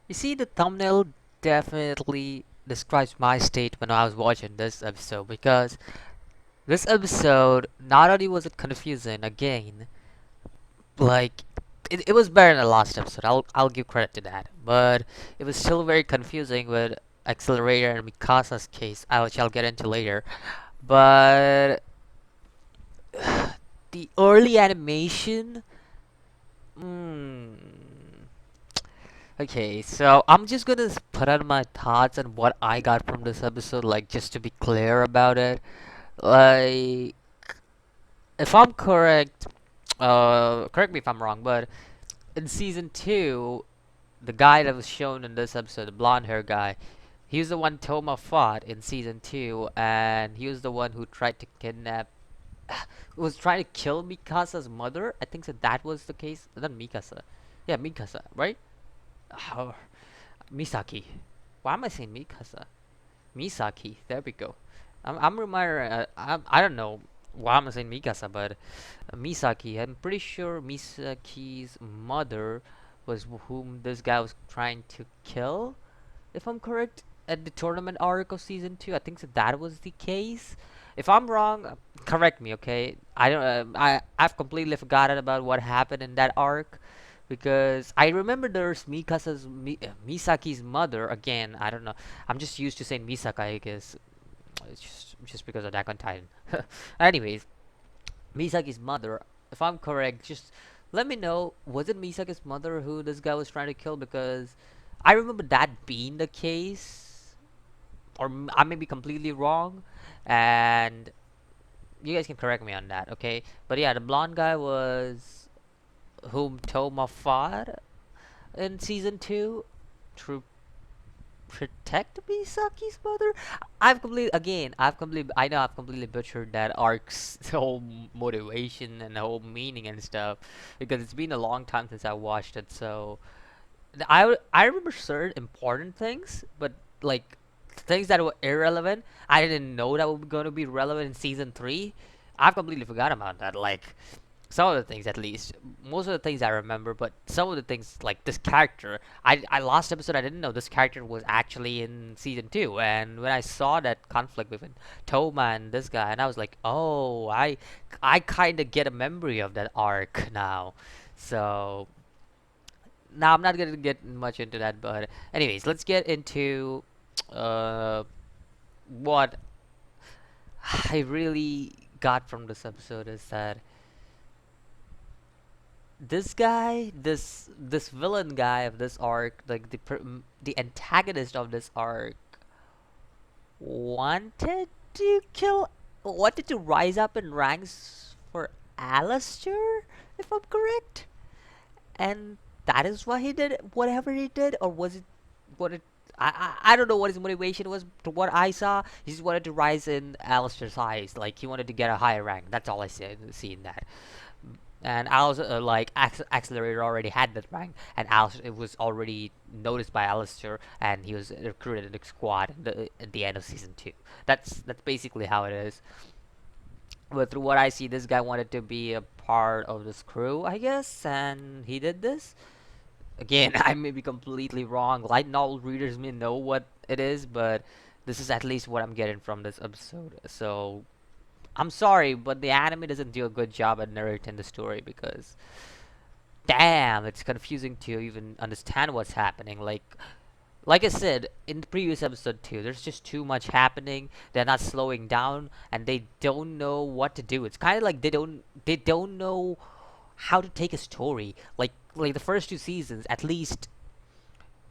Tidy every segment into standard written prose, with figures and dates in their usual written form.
You see, the thumbnail definitely describes my state when I was watching this episode because this episode not only was it confusing again, like it was better than the last episode. I'll give credit to that, but it was still very confusing with Accelerator and Mikasa's case, which I'll get into later. But the early animation, hmm. Okay, so I'm just gonna put out my thoughts on what I got from this episode, like just to be clear about it. Like, if I'm correct, correct me if I'm wrong, but in season two, the guy that was shown in this episode, the blonde hair guy, he was the one Toma fought in season two, and he was the one who tried to kidnap, was trying to kill Mikasa's mother. I think that was the case. Not Mikasa, yeah, Mikasa, right? Oh, Misaki. Why am I saying Mikasa? Misaki. There we go. I'm reminding. I don't know why I'm saying Mikasa, but Misaki. I'm pretty sure Misaki's mother was whom this guy was trying to kill, if I'm correct. At the tournament arc of season two, I think that was the case. If I'm wrong, correct me, okay? I don't. I've completely forgotten about what happened in that arc because I remember there's Misaki's mother again. I don't know. I'm just used to saying Misaka, I guess. It's just because of Attack on Titan. Anyways, Misaki's mother. If I'm correct, just let me know. Was it Misaki's mother who this guy was trying to kill? Because I remember that being the case, or I may be completely wrong, and you guys can correct me on that, okay? But yeah, the blonde guy was whom Toma fought in season two to protect Misaki's mother. I know I've completely butchered that arc's whole motivation and the whole meaning and stuff because it's been a long time since I watched it. So I remember certain important things, but like things that were irrelevant, I didn't know that were going to be relevant in season three. I've completely forgot about that. Like some of the things at least, most of the things I remember, but some of the things like this character, I last episode I didn't know this character was actually in season two, and when I saw that conflict between Toma and this guy, and I was like, oh, I kind of get a memory of that arc now. So now I'm not gonna get much into that, but anyways, let's get into uh what I really got from this episode is that this guy, this villain guy of this arc, like the antagonist of this arc, wanted to kill, wanted to rise up in ranks for Alistair, if I'm correct, and that is why he did whatever he did, or was it what it? I don't know what his motivation was. To what I saw, he just wanted to rise in Alistair's eyes, like he wanted to get a higher rank. That's all I see in that. And Alice, like Accelerator already had that rank, and Alice it was already noticed by Alistair, and he was recruited in the squad at the end of season two. That's basically how it is. But through what I see, this guy wanted to be a part of this crew, I guess, and he did this. Again, I may be completely wrong. Light novel readers may know what it is, but this is at least what I'm getting from this episode. So I'm sorry, but the anime doesn't do a good job at narrating the story because damn, it's confusing to even understand what's happening. Like I said in the previous episode too, there's just too much happening. They're not slowing down and they don't know what to do. It's kind of like they don't know how to take a story. Like the first two seasons, at least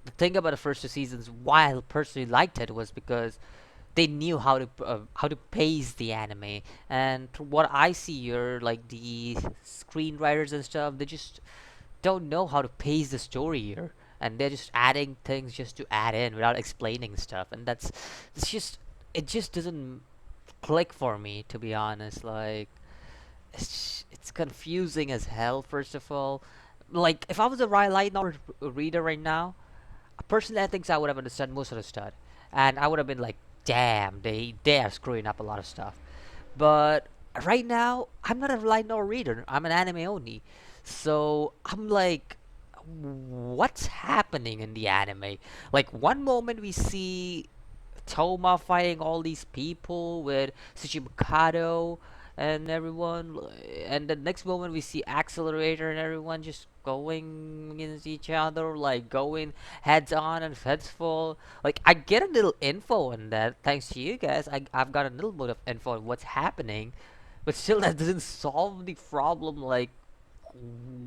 the thing about the first two seasons why I personally liked it was because they knew how to pace the anime. And from what I see here, like the screenwriters and stuff, they just don't know how to pace the story here, and they're just adding things just to add in without explaining stuff, and it's just it just doesn't click for me, to be honest. Like it's confusing as hell. First of all, like if I was a light novel reader right now, personally I think I would have understood most of the stuff, and I would have been like, damn, they are screwing up a lot of stuff. But right now, I'm not a light novel reader. I'm an anime only. So I'm like, what's happening in the anime? Like one moment we see Toma fighting all these people with Tsuchimikado and everyone, and the next moment we see Accelerator and everyone just going against each other, like going heads on and heads full. Like I get a little info on that thanks to you guys. I've got a little bit of info on what's happening, but still that doesn't solve the problem. Like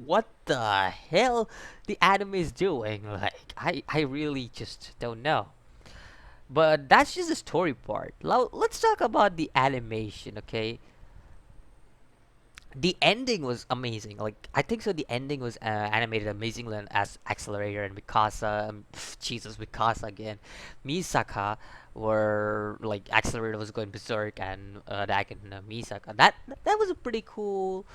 what the hell the anime is doing? Like I really just don't know. But that's just the story part. Now let's talk about the animation, okay? The ending was amazing. Like I think so. The ending was animated amazingly as Accelerator and Mikasa. Jesus, Mikasa again. Misaka were like Accelerator was going berserk and Dak and Misaka. That was a pretty cool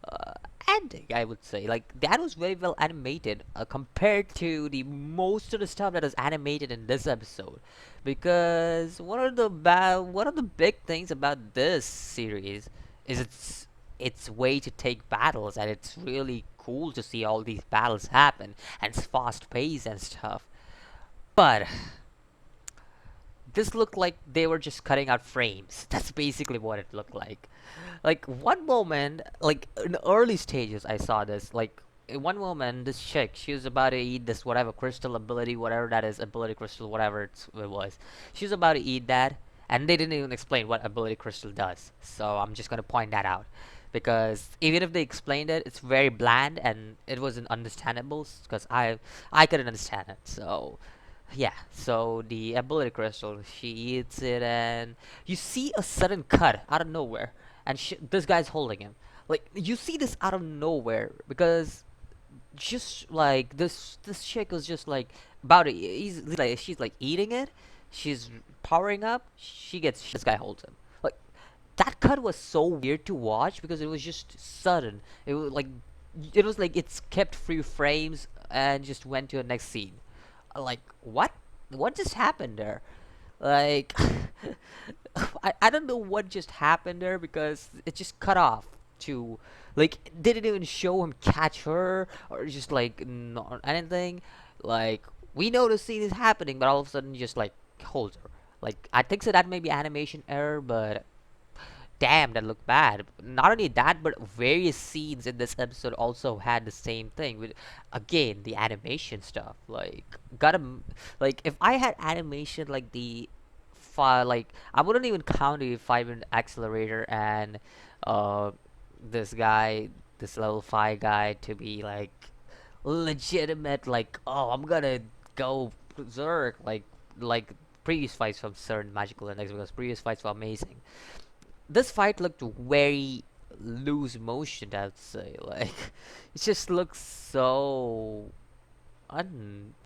uh, ending, I would say. Like that was very well animated compared to the most of the stuff that is animated in this episode. Because one of the big things about this series is its way to take battles, and it's really cool to see all these battles happen, and it's fast paced and stuff. But this looked like they were just cutting out frames. That's basically what it looked like. Like one moment, like in the early stages, I saw this. Like in one moment, this chick, she was about to eat this whatever crystal ability, whatever that is, ability crystal, whatever it was. She was about to eat that, and they didn't even explain what ability crystal does. So I'm just gonna point that out, because even if they explained it, it's very bland and it wasn't understandable. Because I couldn't understand it. So yeah, so the ability crystal, she eats it, and you see a sudden cut out of nowhere, and this guy's holding him. Like you see this out of nowhere because just like this chick was just like about to, he's like she's like eating it, she's powering up, she gets this guy holds him. Like that cut was so weird to watch because it was just sudden. It was like it's kept few frames and just went to the next scene. Like what just happened there? Like I don't know what just happened there because it just cut off to like didn't even show him catch her or just like not anything. Like we know the scene is happening, but all of a sudden just like holds her. Like I think so that may be animation error, but damn, that looked bad. Not only that, but various scenes in this episode also had the same thing with, again, the animation stuff. Like, like if I had animation like the file, like I wouldn't even count the 5-minute accelerator and uh this guy, this level 5 guy to be like legitimate. Like, oh, I'm gonna go berserk. Like previous fights from certain magical index because previous fights were amazing. This fight looked very loose motion, I'd say. Like it just looks so I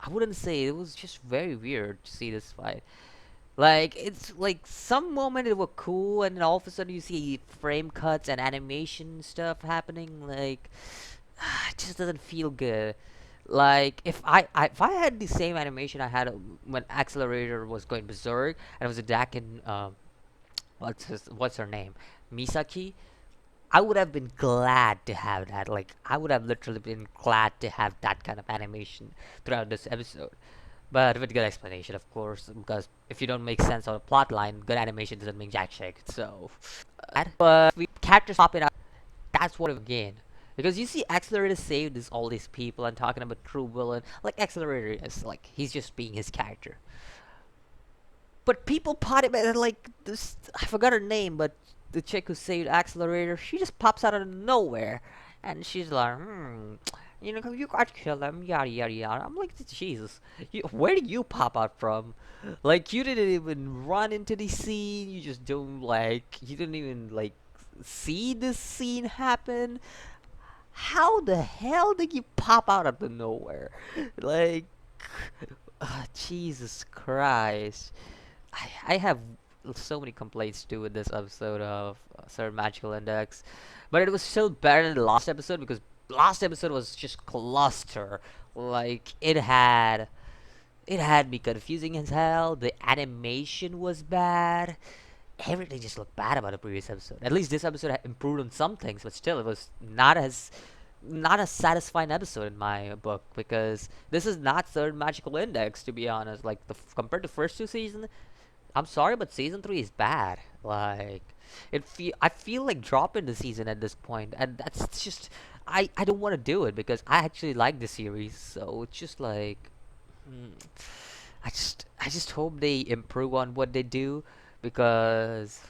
wouldn't say, it was just very weird to see this fight. Like it's like some moment it was cool and then all of a sudden you see frame cuts and animation stuff happening. Like it just doesn't feel good. Like if I had the same animation I had when Accelerator was going berserk and it was attacking what's her name, Misaki, I would have been glad to have that. Like I would have literally been glad to have that kind of animation throughout this episode, but with good explanation, of course, because if you don't make sense of a plot line, good animation doesn't mean jack shit. So but we characters popping out, that's what again, because you see Accelerator saved all these people and talking about true villain. Like Accelerator is like he's just being his character, but people pot him at like this. I forgot her name, but the chick who saved Accelerator, she just pops out of nowhere, and she's like, you know, you got to kill him, yada yada yada. I'm like, Jesus, where did you pop out from? Like, you didn't even run into the scene. You just don't like, you didn't even like see this scene happen. How the hell did you pop out of the nowhere? Like, Jesus Christ. I have so many complaints to do with this episode of Sir Magical Index, but it was still better than the last episode because last episode was just cluster. Like it had me confusing as hell. The animation was bad. Everything just looked bad about the previous episode. At least this episode had improved on some things, but still, it was not as not a satisfying episode in my book because this is not third magical index, to be honest. Like compared to first two seasons, I'm sorry, but season three is bad. Like I feel like dropping the season at this point, and that's just I don't want to do it because I actually like the series. So it's just like hmm, I just hope they improve on what they do because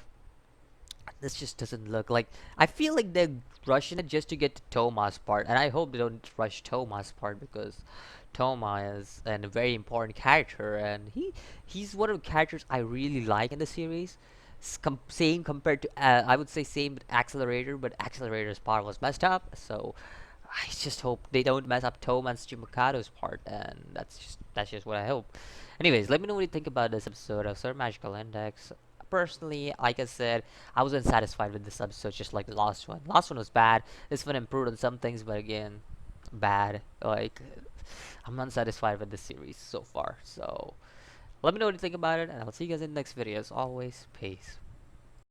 this just doesn't look like. I feel like they're rushing it just to get to Toma's part, and I hope they don't rush Toma's part because Toma is a very important character, and he's one of the characters I really like in the series. Same compared to I would say same with Accelerator, but Accelerator's part was messed up, so I just hope they don't mess up Toma and Tsuchimikado's part, and that's just what I hope. Anyways, let me know what you think about this episode of Sir Magical Index. Personally, like I said, I wasn't satisfied with this episode, just like the last one. Last one was bad. This one improved on some things, but again, bad. Like, I'm unsatisfied with this series so far. So, let me know what you think about it, and I'll see you guys in the next video. As always, peace.